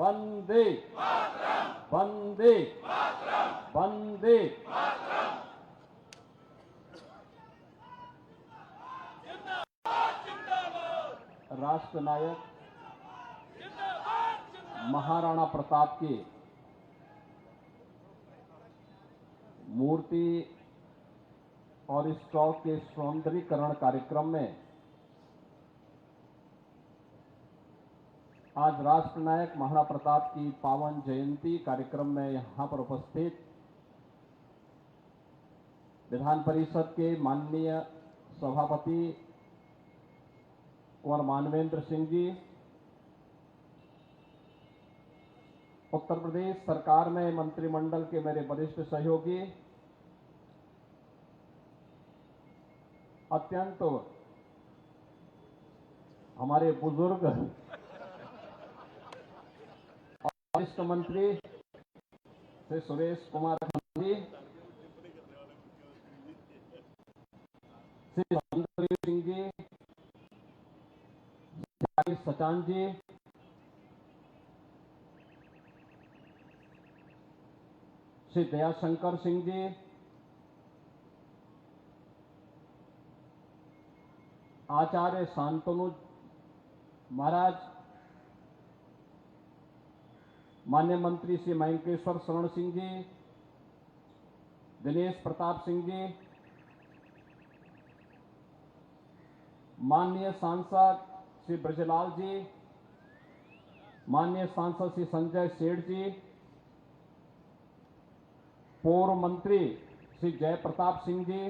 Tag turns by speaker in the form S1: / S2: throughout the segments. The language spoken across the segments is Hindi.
S1: वंदे वंदे वंदे। राष्ट्र नायक महाराणा प्रताप की मूर्ति और स्टॉक के सौंदर्यीकरण कार्यक्रम में आज राष्ट्र नायक महाराणा प्रताप की पावन जयंती कार्यक्रम में यहां पर उपस्थित विधान परिषद के माननीय सभापति कुंवर मानवेंद्र सिंह जी, उत्तर प्रदेश सरकार में मंत्रिमंडल के मेरे वरिष्ठ सहयोगी, अत्यंत हमारे बुजुर्ग और वरिष्ठ मंत्री श्री सुरेश कुमार गांधी, श्री सुरेंद्र सिंह जी, श्री सचान जी, श्री दयाशंकर सिंह जी, आचार्य शांतनु महाराज, मान्य मंत्री श्री मयंकेश्वर शरण सिंह जी, दिनेश प्रताप सिंह जी, माननीय सांसद श्री ब्रजलाल जी, माननीय सांसद श्री संजय सेठ जी, पूर्व मंत्री श्री जयप्रताप सिंह जी,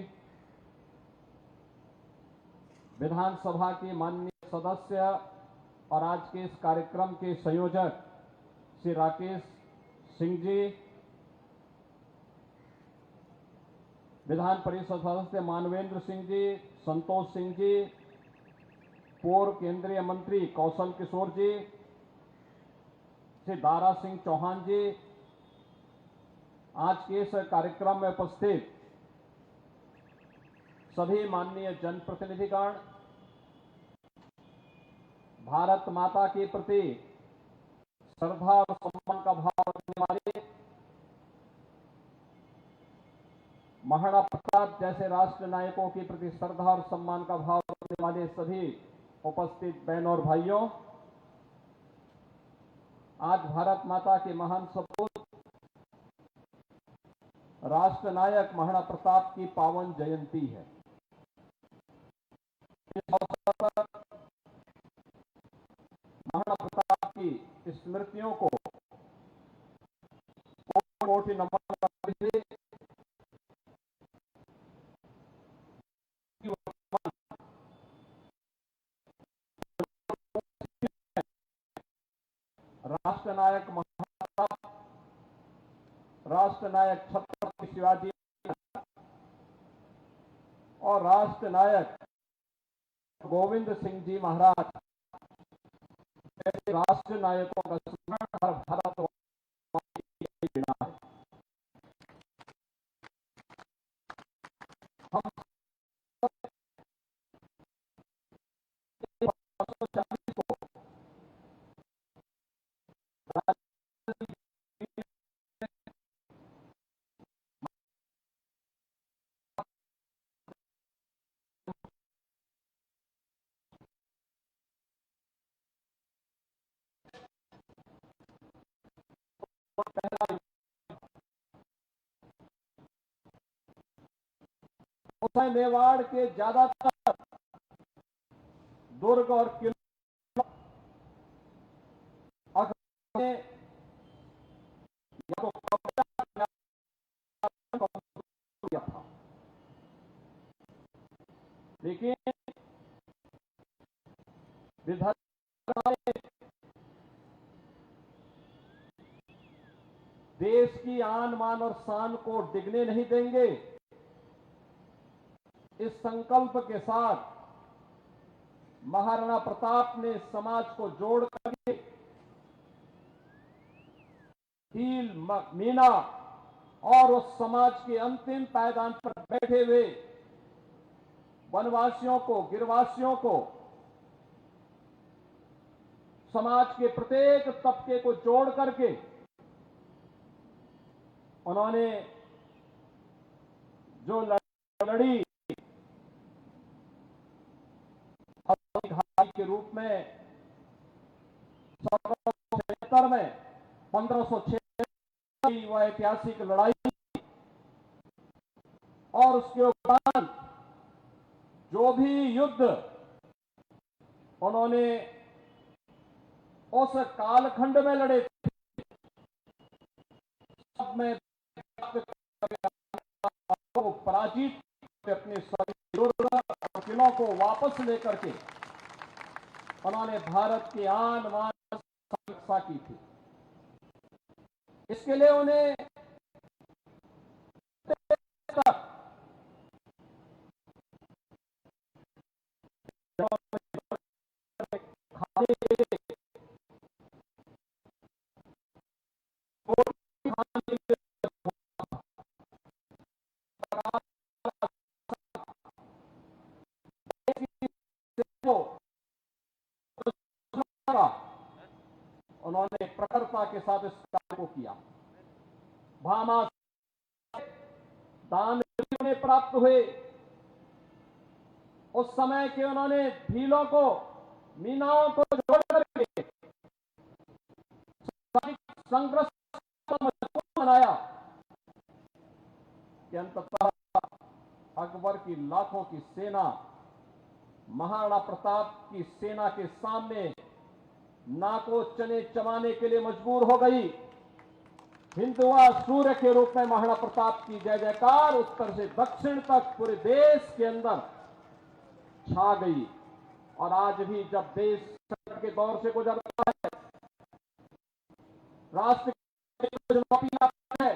S1: विधानसभा के माननीय सदस्य और आज के इस कार्यक्रम के संयोजक श्री राकेश सिंह जी, विधान परिषद सदस्य मानवेंद्र सिंह जी, संतोष सिंह जी, पूर्व केंद्रीय मंत्री कौशल किशोर जी, श्री दारा सिंह चौहान जी, आज के इस कार्यक्रम में उपस्थित सभी माननीय जनप्रतिनिधिगण, भारत माता के प्रति श्रद्धा और सम्मान का भाव रखने वाले, महाराणा प्रताप जैसे राष्ट्र नायकों के प्रति श्रद्धा और सम्मान का भाव रखने वाले सभी उपस्थित बहनों और भाइयों, आज भारत माता के महान सपूत राष्ट्र नायक महाराणा प्रताप की पावन जयंती है। इस अवसर पर महाराणा प्रताप की स्मृतियों को कोटि नमन करते हुए राष्ट्र नायक महाराणा प्रताप, राष्ट्र नायक छत्रपति शिवाजी और राष्ट्र नायक गोविंद सिंह जी महाराज जैसे राष्ट्र नायकों का स्मरण हर भारतवासी है। हम को मेवाड़ के ज्यादातर दुर्ग और किले था, लेकिन विधानसभा ने देश की आन मान और शान को डिगने नहीं देंगे, इस संकल्प के साथ महाराणा प्रताप ने समाज को जोड़ करके हील मीना और उस समाज के अंतिम पायदान पर बैठे हुए वनवासियों को, गिरवासियों को समाज के प्रत्येक तबके को जोड़ करके उन्होंने जो लड़ी घाटी के रूप में 1776 में 1506 की वह ऐतिहासिक लड़ाई और उसके उपरांत जो भी युद्ध उन्होंने उस कालखंड में लड़े सब में पराजित अपने सभी किलों को वापस लेकर के उन्होंने भारत की आन बान रक्षा की थी। इसके लिए उन्हें उन्होंने प्रखरता के साथ इस कार्य को किया। भामा दान उन्हें प्राप्त हुए। उस समय के उन्होंने भीलों को मीनाओं को जोड़ करके संघर्ष मजबूत बनाया कि अंततः अकबर की लाखों की सेना महाराणा प्रताप की सेना के सामने नाको चने चबाने के लिए मजबूर हो गई। हिंदुआ सूर्य के रूप में महाराणा प्रताप की जय जयकार उत्तर से दक्षिण तक पूरे देश के अंदर छा गई। और आज भी जब देश संकट के दौर से गुजरता है, राष्ट्र है,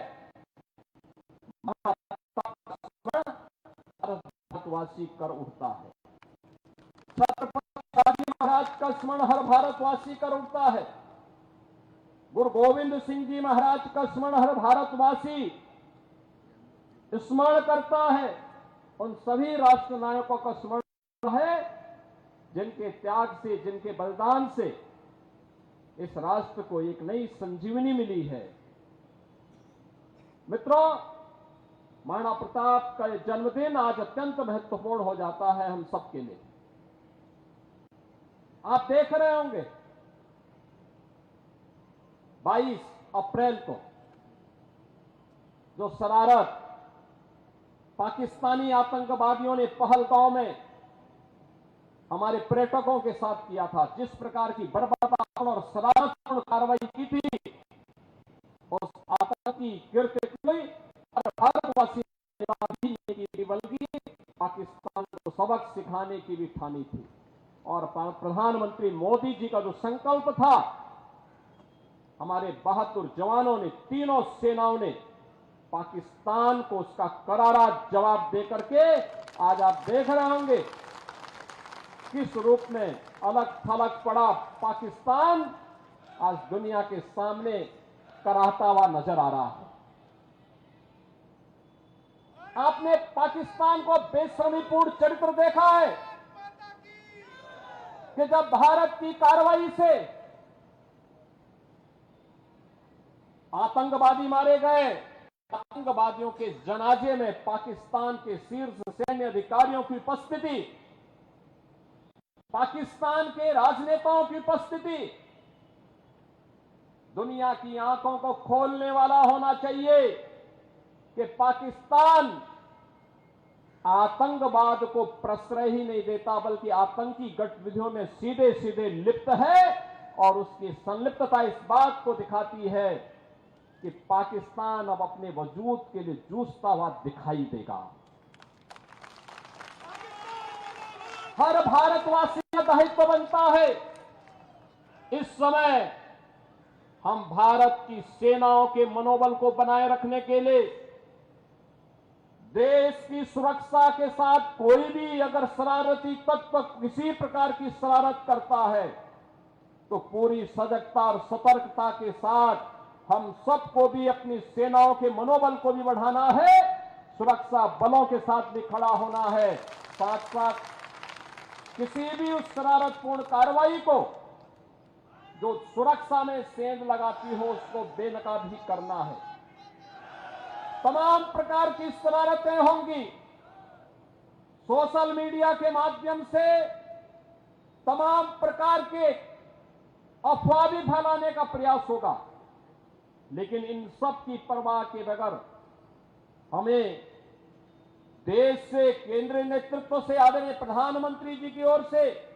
S1: भारतवासी कर उठता है। छत्रपति महाराज का स्मरण हर भारतवासी कर उठता है। गुरु गोविंद सिंह जी महाराज का स्मरण हर भारतवासी स्मरण करता है। उन सभी राष्ट्र नायकों का स्मरण है जिनके त्याग से, जिनके बलिदान से इस राष्ट्र को एक नई संजीवनी मिली है। मित्रों, महाराणा प्रताप का जन्मदिन आज अत्यंत महत्वपूर्ण हो जाता है हम सबके लिए। आप देख रहे होंगे 22 अप्रैल को जो शरारत पाकिस्तानी आतंकवादियों ने पहलगांव में हमारे पर्यटकों के साथ किया था, जिस प्रकार की बर्बरतापूर्ण और शरारतपूर्ण कार्रवाई की थी, उस आतंकी कृत्य की भारतवासी ने बल्कि पाकिस्तान को सबक सिखाने की भी ठानी थी। और प्रधानमंत्री मोदी जी का जो संकल्प था, हमारे बहादुर जवानों ने, तीनों सेनाओं ने पाकिस्तान को उसका करारा जवाब देकर के आज आप देख रहे होंगे किस रूप में अलग थलग पड़ा पाकिस्तान आज दुनिया के सामने कराहता हुआ नजर आ रहा है। आपने पाकिस्तान को बेशर्मीपूर्ण चरित्र देखा है कि जब भारत की कार्रवाई से आतंकवादी मारे गए, आतंकवादियों के जनाजे में पाकिस्तान के शीर्ष सैन्य अधिकारियों की उपस्थिति, पाकिस्तान के राजनेताओं की उपस्थिति दुनिया की आंखों को खोलने वाला होना चाहिए कि पाकिस्तान आतंकवाद को प्रश्रय ही नहीं देता बल्कि आतंकी गतिविधियों में सीधे सीधे लिप्त है। और उसकी संलिप्तता इस बात को दिखाती है कि पाकिस्तान अब अपने वजूद के लिए जूझता हुआ दिखाई देगा। हर भारतवासी का दायित्व बनता है इस समय हम भारत की सेनाओं के मनोबल को बनाए रखने के लिए, देश की सुरक्षा के साथ कोई भी अगर शरारती तत्व किसी प्रकार की शरारत करता है तो पूरी सजगता और सतर्कता के साथ हम सबको भी अपनी सेनाओं के मनोबल को भी बढ़ाना है, सुरक्षा बलों के साथ भी खड़ा होना है। साथ साथ किसी भी उस शरारतपूर्ण कार्रवाई को जो सुरक्षा में सेंध लगाती हो उसको बेनकाब भी करना है। तमाम प्रकार की शरारतें होंगी। सोशल मीडिया के माध्यम से तमाम प्रकार के अफवाह भी फैलाने का प्रयास होगा, लेकिन इन सब की परवाह के बगैर हमें देश से, केंद्रीय नेतृत्व से, आदरणीय प्रधानमंत्री जी की ओर से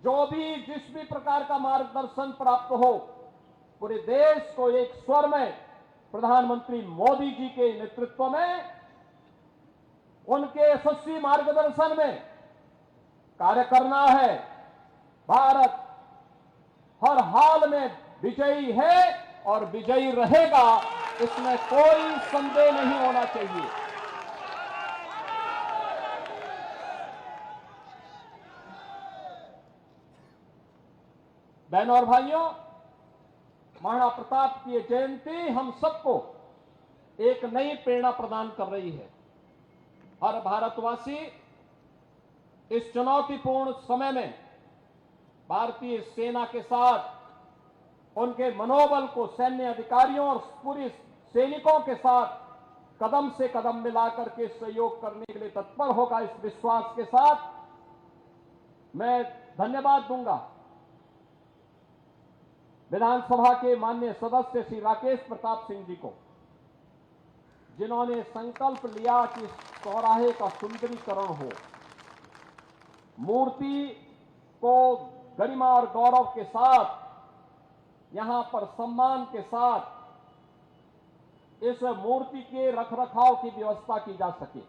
S1: जो भी जिस भी प्रकार का मार्गदर्शन प्राप्त हो, पूरे देश को एक स्वर में प्रधानमंत्री मोदी जी के नेतृत्व में, उनके यशस्वी मार्गदर्शन में कार्य करना है। भारत हर हाल में विजयी है और विजयी रहेगा, इसमें कोई संदेह नहीं होना चाहिए। बहनों और भाइयों, महाराणा प्रताप की जयंती हम सबको एक नई प्रेरणा प्रदान कर रही है। हर भारतवासी इस चुनौतीपूर्ण समय में भारतीय सेना के साथ उनके मनोबल को, सैन्य अधिकारियों और पूरी सैनिकों के साथ कदम से कदम मिलाकर के सहयोग करने के लिए तत्पर होगा। इस विश्वास के साथ मैं धन्यवाद दूंगा विधानसभा के माननीय सदस्य श्री राकेश प्रताप सिंह जी को, जिन्होंने संकल्प लिया कि चौराहे का सुंदरीकरण हो, मूर्ति को गरिमा और गौरव के साथ, यहां पर सम्मान के साथ इस मूर्ति के रखरखाव की व्यवस्था की जा सके।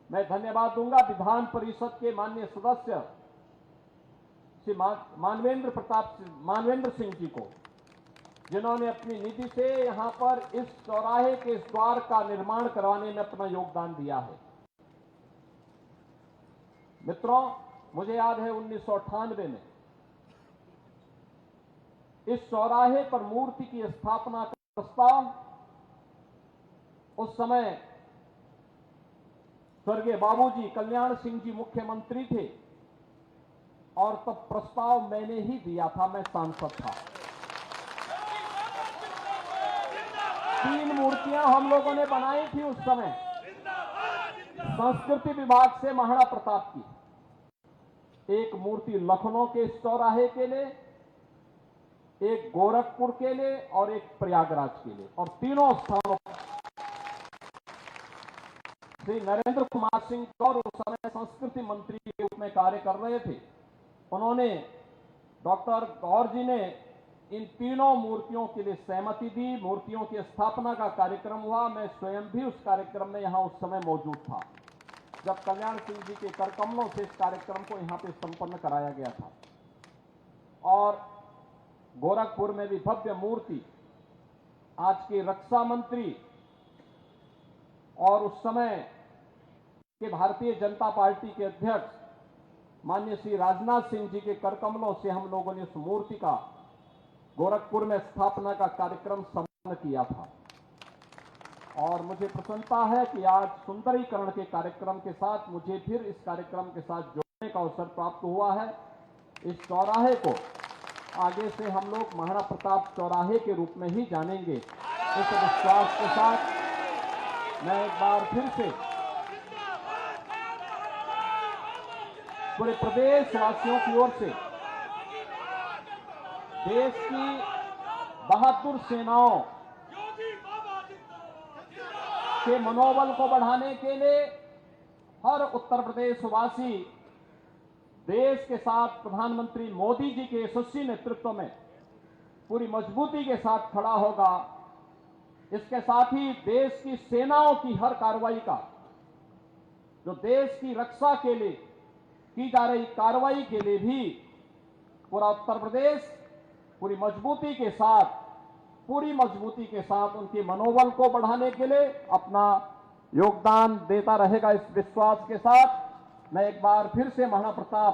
S1: मैं धन्यवाद दूंगा विधान परिषद के माननीय सदस्य श्री मानवेंद्र सिंह जी को, जिन्होंने अपनी निधि से यहां पर इस चौराहे के द्वार का निर्माण करवाने में अपना योगदान दिया है। मित्रों, मुझे याद है 1998 में इस चौराहे पर मूर्ति की स्थापना का प्रस्ताव, उस समय स्वर्गीय बाबूजी कल्याण सिंह जी मुख्यमंत्री थे और तब प्रस्ताव मैंने ही दिया था, मैं सांसद था। 3 मूर्तियां हम लोगों ने बनाई थी उस समय संस्कृति विभाग से महाराणा प्रताप की। एक मूर्ति लखनऊ के चौराहे के लिए, एक गोरखपुर के लिए और एक प्रयागराज के लिए, और तीनों स्थानों पर श्री नरेंद्र कुमार सिंह गौर उस समय संस्कृति मंत्री के रूप में कार्य कर रहे थे। उन्होंने, डॉक्टर गौर जी ने इन तीनों मूर्तियों के लिए सहमति दी। मूर्तियों की स्थापना का कार्यक्रम हुआ। मैं स्वयं भी उस कार्यक्रम में यहां उस समय मौजूद था, जब कल्याण सिंह जी के करकमलों से इस कार्यक्रम को यहां पे संपन्न कराया गया था। और गोरखपुर में भी भव्य मूर्ति आज के रक्षा मंत्री और उस समय के भारतीय जनता पार्टी के अध्यक्ष माननीय श्री राजनाथ सिंह जी के करकमलों से हम लोगों ने उस मूर्ति का गोरखपुर में स्थापना का कार्यक्रम संपन्न किया था। और मुझे प्रसन्नता है कि आज सुंदरीकरण के कार्यक्रम के साथ मुझे फिर इस कार्यक्रम के साथ जुड़ने का अवसर प्राप्त हुआ है। इस चौराहे को आगे से हम लोग महाराणा प्रताप चौराहे के रूप में ही जानेंगे। इस विश्वास के साथ मैं एक बार फिर से पूरे प्रदेश वासियों की ओर से देश की बहादुर सेनाओं के मनोबल को बढ़ाने के लिए हर उत्तर प्रदेश वासी देश के साथ प्रधानमंत्री मोदी जी के यशस्वी नेतृत्व में पूरी मजबूती के साथ खड़ा होगा। इसके साथ ही देश की सेनाओं की हर कार्रवाई का, जो देश की रक्षा के लिए की जा रही कार्रवाई के लिए भी पूरा उत्तर प्रदेश पूरी मजबूती के साथ उनके मनोबल को बढ़ाने के लिए अपना योगदान देता रहेगा। इस विश्वास के साथ मैं एक बार फिर से महाराणा प्रताप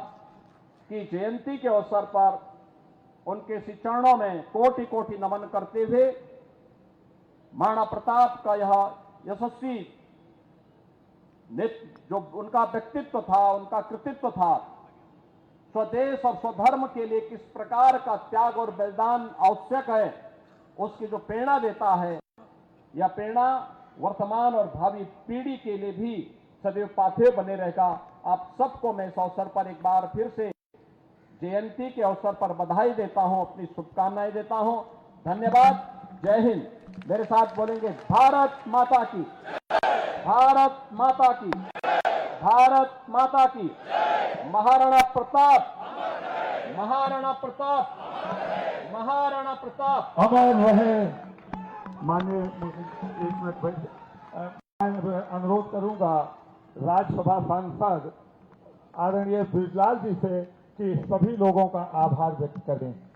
S1: की जयंती के अवसर पर उनके श्री चरणों में कोटि कोटि नमन करते हुए महाराणा प्रताप का यह यशस्वी जो उनका व्यक्तित्व था, उनका कृतित्व था, स्वदेश और स्वधर्म के लिए किस प्रकार का त्याग और बलिदान आवश्यक है, उसकी जो प्रेरणा देता है, यह प्रेरणा वर्तमान और भावी पीढ़ी के लिए भी सदैव पाथेय बने रहेगा। आप सबको मैं इस अवसर पर एक बार फिर से जयंती के अवसर पर बधाई देता हूं, अपनी शुभकामनाएं देता हूं। धन्यवाद। जय हिंद। मेरे साथ बोलेंगे भारत माता की, भारत माता की, भारत माता की। महाराणा प्रताप, महाराणा प्रताप, महाराणा प्रताप
S2: अमर रहे। माननीय, एक मिनट भाई, मैं अनुरोध करूंगा राज्यसभा सांसद आदरणीय ब्रिजलाल जी से कि सभी लोगों का आभार व्यक्त करें।